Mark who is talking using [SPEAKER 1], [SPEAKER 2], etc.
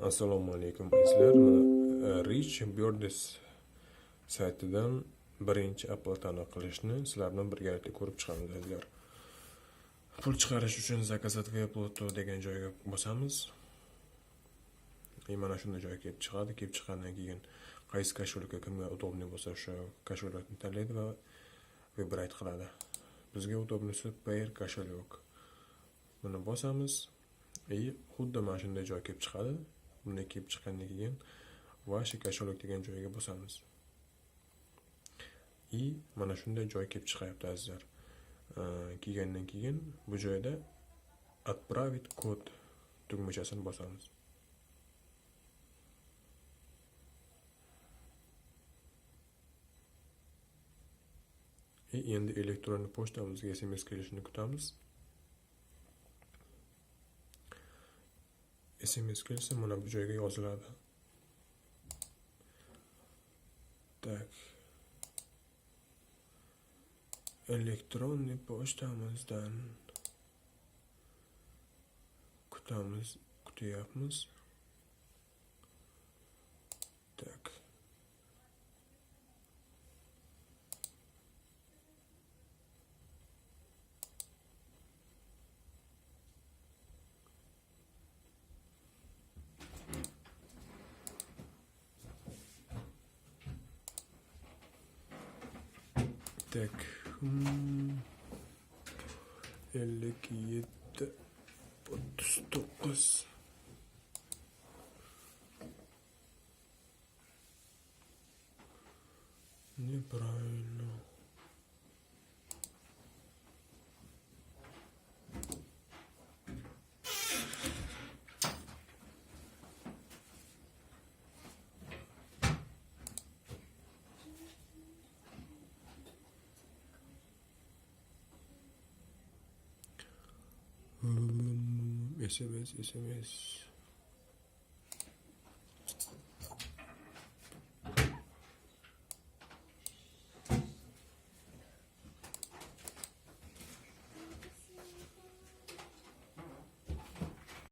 [SPEAKER 1] Assalomu alaykum azizlar. Mana Rich Birds saytidan birinchi Apple tanlov qilishni sizlar bilan birgalikda ko'rib chiqamiz azizlar. Pul chiqarish uchun zakazat Webloto degan joyga bosamiz. Mana shunday joyga kelib chiqadi. Kelib chiqqandan keyin qaysi kошелekka kimga удобный bo'lsa o'sha kошелekni tanlaydi va vibrate qiladi. Bizga удобныйsi Payer kошелек. Buni bosamiz. Xuddi mana shunday joy kelib chiqadi. Bunday kelib chiqqandan keyin vashi kошелек degan joyga bosamiz. Mana shunday joy kelib chiqyapti azizlar. Kelgandan keyin bu joyda отправить kod tugmachasini bosamiz. Endi elektron pochtamizga SMS kelishini kutamiz. SMS kelsa mana bu joyga yoziladi. Tak. Elektron pochtamizdan kutyapmiz. Tak. Tak. 57 39 Неправильно. SMS